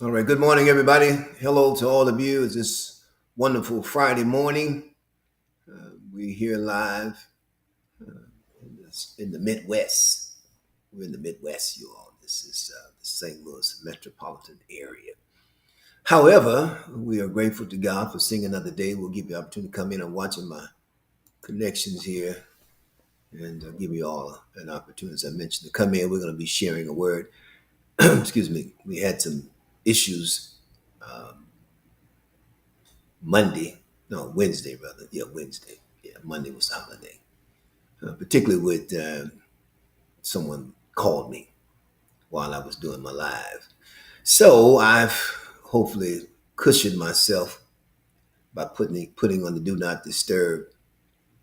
All right. Good morning, everybody. Hello to all of you. It's this wonderful Friday morning. We're here live in the Midwest. We're in the Midwest, you all. This is the St. Louis metropolitan area. However, we are grateful to God for seeing another day. We'll give you the opportunity to come in and watching my connections here and give you all an opportunity, as I mentioned, to come in. We're going to be sharing a word. Excuse me. We had some issues Monday, no, Wednesday rather. Yeah, Wednesday. Yeah, Monday was the holiday. Particularly with someone called me while I was doing my live. So I've hopefully cushioned myself by putting on the do not disturb.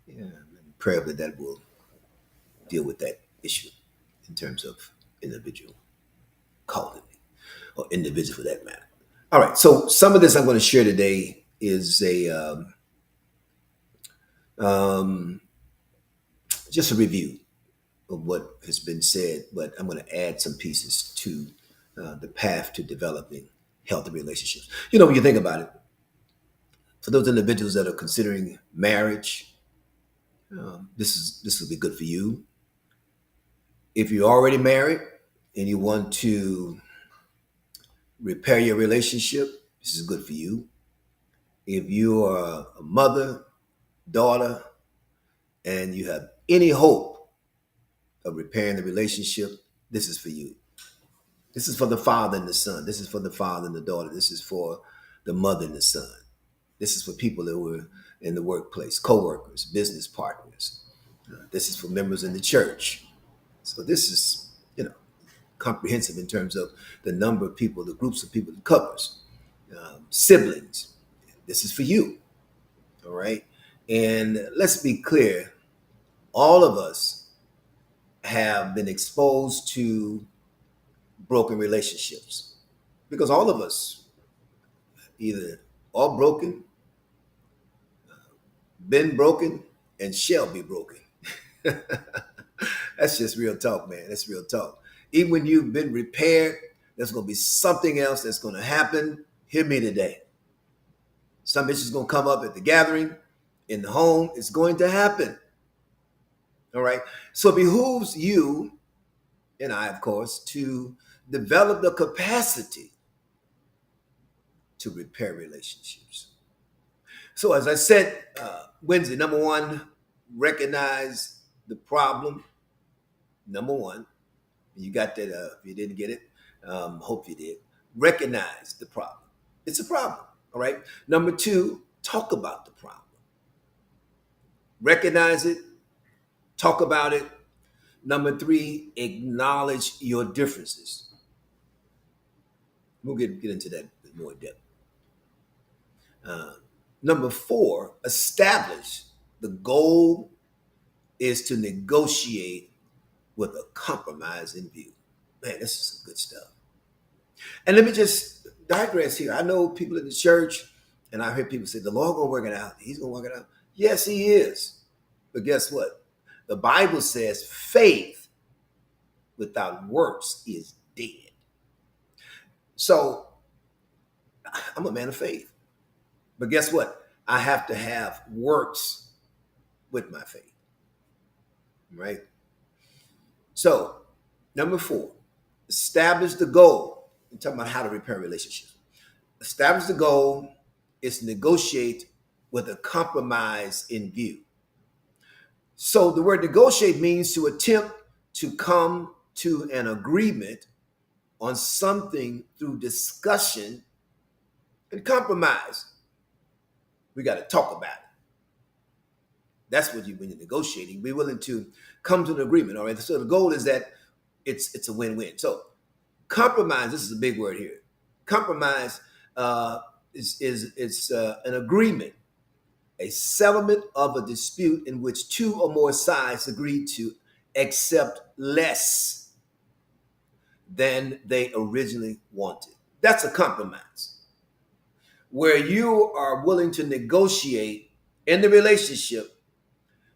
Yeah, and prayerfully that will deal with that issue in terms of individual calling me or individual for that matter. All right. So some of this I'm going to share today is a um, just a review of what has been said, but I'm going to add some pieces to the path to developing healthy relationships. You know, when you think about it, for those individuals that are considering marriage, this will be good for you. If you're already married and you want to repair your relationship, this is good for you. If you are a mother, daughter, and you have any hope of repairing the relationship, this is for you. This is for the father and the son. This is for the father and the daughter. This is for the mother and the son. This is for people that were in the workplace, co-workers, business partners. This is for members in the church. So this is, comprehensive in terms of the number of people, the groups of people it covers. Siblings. This is for you. All right. And let's be clear, all of us have been exposed to broken relationships because all of us either are broken, been broken, and shall be broken. That's just real talk, man. That's real talk. Even when you've been repaired, there's going to be something else that's going to happen. Hear me today. Some issue's going to come up at the gathering, in the home. It's going to happen. All right. So it behooves you and I, of course, to develop the capacity to repair relationships. So, as I said, Wednesday, number one, recognize the problem. Number one, you got that. If you didn't get it, hope you did. Recognize the problem. It's a problem. All right. Number two, talk about the problem. Recognize it. Talk about it. Number three, acknowledge your differences. We'll get into that with more depth. Uh, Number four, establish the goal is to negotiate with a compromise in view. Man, this is some good stuff. And let me just digress here. I know people in the church, and I hear people say, the Lord gonna work it out. He's gonna work it out. Yes, he is. But guess what? The Bible says faith without works is dead. So I'm a man of faith. But guess what? I have to have works with my faith. Right? So, number four, establish the goal. I'm talking about how to repair relationships. Establish the goal is negotiate with a compromise in view. So the word negotiate means to attempt to come to an agreement on something through discussion and compromise. We got to talk about it. That's what you when you're negotiating. Be willing to come to an agreement. All right. So the goal is that it's a win-win. So compromise. This is a big word here. Compromise is an agreement, a settlement of a dispute in which two or more sides agree to accept less than they originally wanted. That's a compromise, where you are willing to negotiate in the relationship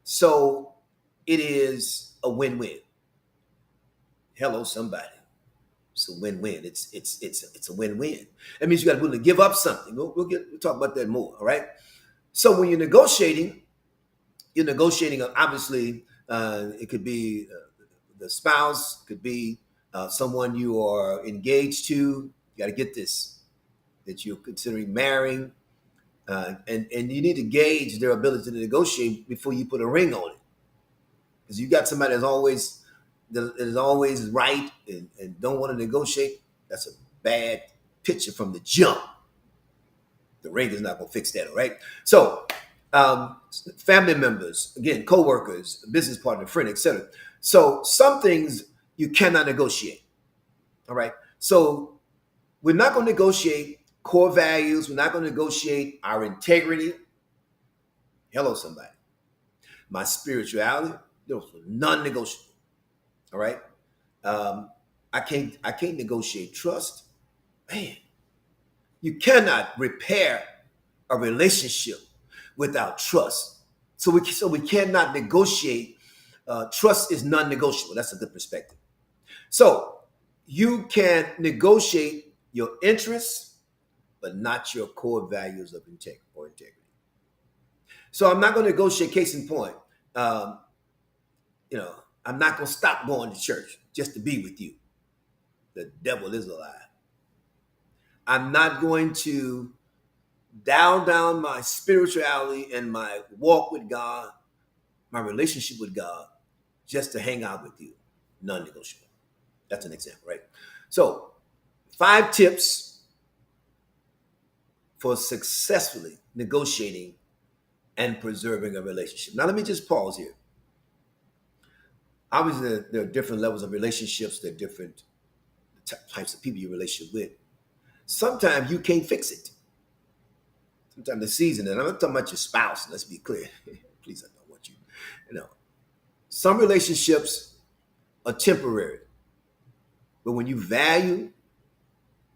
so it is a win-win. Hello, somebody. It's a win-win. It's a win-win. That means you got to be willing to give up something. We'll talk about that more. All right. So when you're negotiating. Obviously, it could be the spouse, could be someone you are engaged to. You got to get this that you're considering marrying, and you need to gauge their ability to negotiate before you put a ring on it. Because you got somebody that is always right and don't want to negotiate. That's a bad picture from the jump. The ring is not going to fix that, all right? So, family members, again, co-workers, business partner, friend, etc. So some things you cannot negotiate, all right? So we're not going to negotiate core values. We're not going to negotiate our integrity. Hello, somebody. My spirituality, those are non-negotiable, all right? I can't negotiate trust. Man, you cannot repair a relationship without trust. So we cannot negotiate. Trust is non-negotiable. That's a good perspective. So you can negotiate your interests, but not your core values of integrity. So I'm not going to negotiate. Case in point, I'm not going to stop going to church just to be with you. The devil is a lie. I'm not going to dial down my spirituality and my walk with God, my relationship with God, just to hang out with you. Non-negotiable. That's an example, right? So 5 tips for successfully negotiating and preserving a relationship. Now, let me just pause here. Obviously, there are different levels of relationships. There are different types of people you relationship with. Sometimes you can't fix it. Sometimes the season, and I'm not talking about your spouse, let's be clear. Please, I don't want you. Some relationships are temporary. But when you value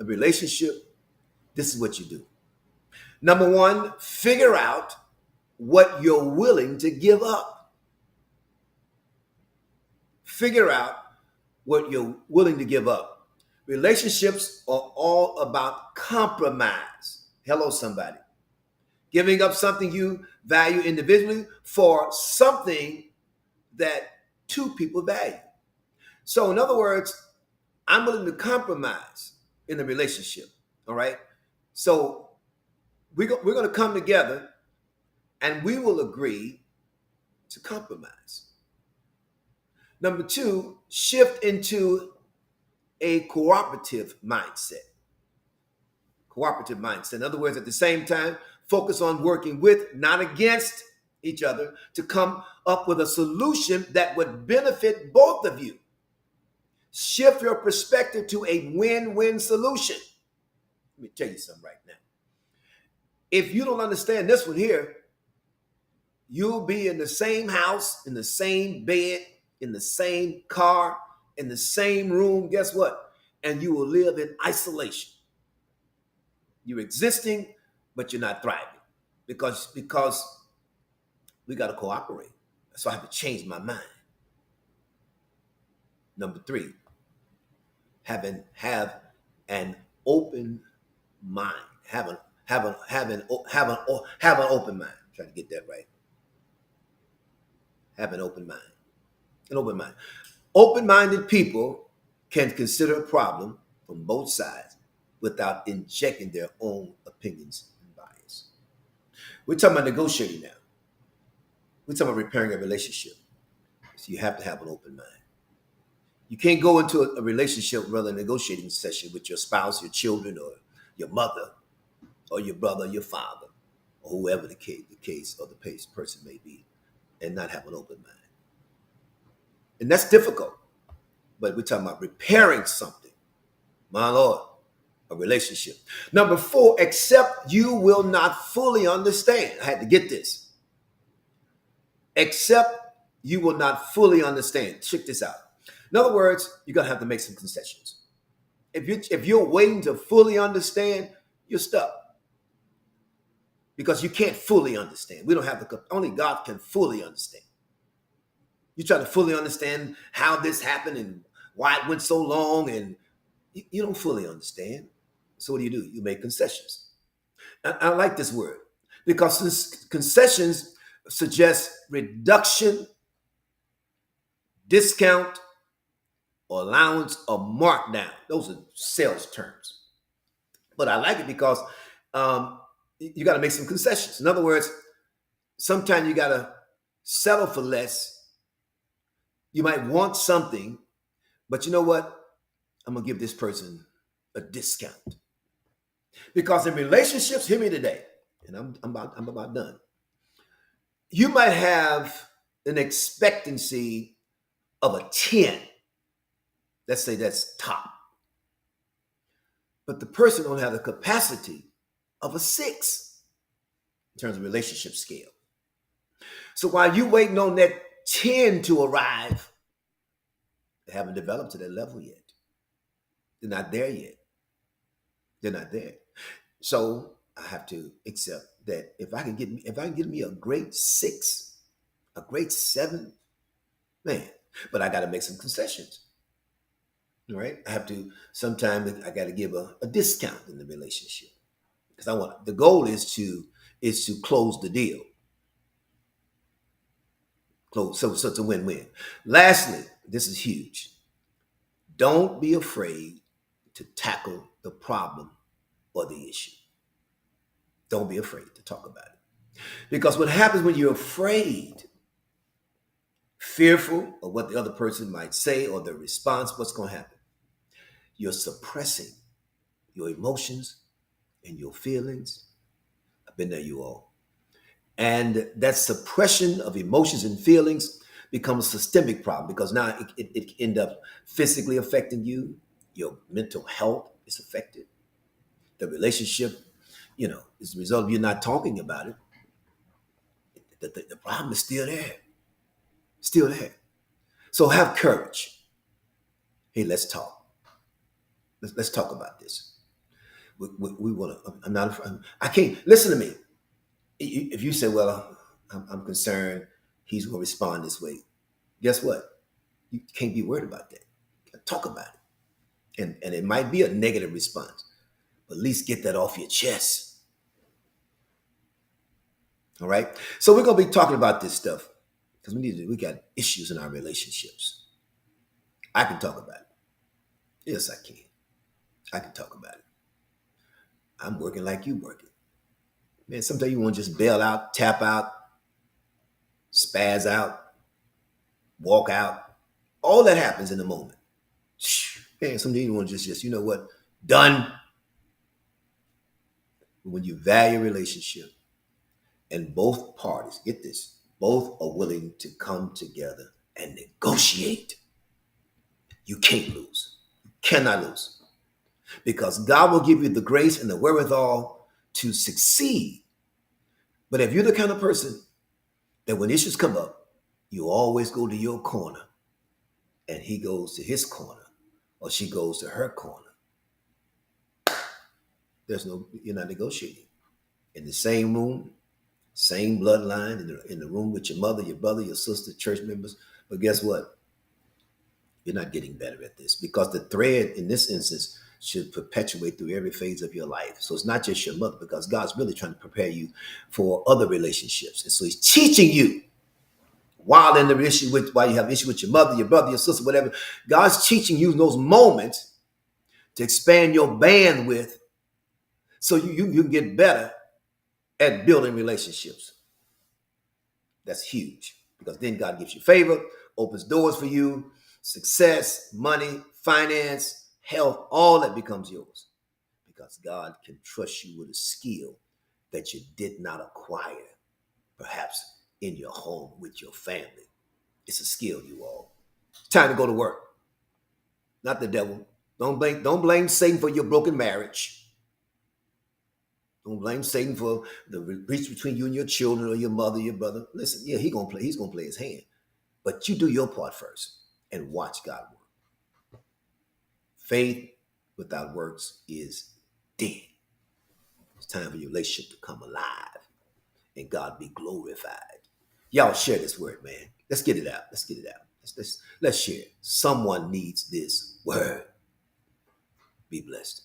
a relationship, this is what you do. Number 1, figure out what you're willing to give up. Figure out what you're willing to give up. Relationships are all about compromise. Hello, somebody. Giving up something you value individually for something that 2 people value. So in other words, I'm willing to compromise in a relationship, all right? So we're going to come together and we will agree to compromise. Number 2, shift into a cooperative mindset. Cooperative mindset. In other words, at the same time, focus on working with, not against each other, to come up with a solution that would benefit both of you. Shift your perspective to a win-win solution. Let me tell you something right now. If you don't understand this one here, you'll be in the same house, in the same bed, in the same car, in the same room. Guess what? And you will live in isolation. You're existing, but you're not thriving because we got to cooperate. So I have to change my mind. Number 3, have an open mind. Have an open mind. I'm trying to get that right. Have an open mind. An open mind. Open-minded people can consider a problem from both sides without injecting their own opinions and bias. We're talking about negotiating now. We're talking about repairing a relationship. So you have to have an open mind. You can't go into a relationship, rather negotiating session with your spouse, your children, or your mother, or your brother, your father, or whoever the case or the person may be, and not have an open mind. And that's difficult. But we're talking about repairing something. My Lord, a relationship. Number 4, accept you will not fully understand. I had to get this. Accept you will not fully understand. Check this out. In other words, you're going to have to make some concessions. If you're waiting to fully understand, you're stuck. Because you can't fully understand. We don't have only God can fully understand. You try to fully understand how this happened and why it went so long, and You don't fully understand. So what do? You make concessions. I like this word because concessions suggest reduction, discount, or allowance or markdown. Those are sales terms. But I like it because um, you got to make some concessions. In other words, sometimes you got to settle for less. You might want something, but you know what? I'm going to give this person a discount. Because in relationships, hear me today, and I'm about done. You might have an expectancy of a 10. Let's say that's top. But the person don't have the capacity of a 6 in terms of relationship scale. So while you waiting on that 10 to arrive, they haven't developed to that level yet. They're not there yet. They're not there. So I have to accept that if I can get me a great 6, a great 7, man, but I got to make some concessions. All right. I have to sometimes I got to give a discount in the relationship. Because the goal is to close the deal. So it's a win-win. Lastly, this is huge. Don't be afraid to tackle the problem or the issue. Don't be afraid to talk about it. Because what happens when you're afraid, fearful of what the other person might say or their response, what's going to happen? You're suppressing your emotions and your feelings. I've been there, you all. And that suppression of emotions and feelings becomes a systemic problem because now it end up physically affecting you. Your mental health is affected. The relationship, is the result of you not talking about it. The problem is still there. Still there. So have courage. Hey, let's talk. Let's talk about this. We want to. I'm not. I can't. Listen to me. If you say, "Well, I'm concerned he's going to respond this way," guess what? You can't be worried about that. Talk about it, and it might be a negative response, but at least get that off your chest. All right. So we're going to be talking about this stuff because we got issues in our relationships. I can talk about it. Yes, I can. I can talk about it. I'm working like you working. Man, sometimes you want to just bail out, tap out, spaz out, walk out. All that happens in the moment. Man, sometimes you want to just you know what? Done. When you value a relationship and both parties, get this, both are willing to come together and negotiate, you can't lose. You cannot lose. Because God will give you the grace and the wherewithal to succeed. But if you're the kind of person that when issues come up, you always go to your corner and he goes to his corner or she goes to her corner, you're not negotiating. In the same room, same bloodline, in the room with your mother, your brother, your sister, church members. But guess what? You're not getting better at this because the thread in this instance should perpetuate through every phase of your life. So it's not just your mother because God's really trying to prepare you for other relationships. And so he's teaching you while you have issue with your mother, your brother, your sister, whatever. God's teaching you in those moments to expand your bandwidth so you can get better at building relationships. That's huge because then God gives you favor, opens doors for you, success, money, finance, health, all that becomes yours because God can trust you with a skill that you did not acquire, perhaps in your home with your family. It's a skill, you all. Time to go to work. Not the devil. Don't blame Satan for your broken marriage. Don't blame Satan for the breach between you and your children or your mother, your brother. Listen, yeah, he's gonna play his hand. But you do your part first and watch God work. Faith without works is dead. It's time for your relationship to come alive and God be glorified. Y'all share this word, man. Let's get it out. Let's share it. Someone needs this word. Be blessed.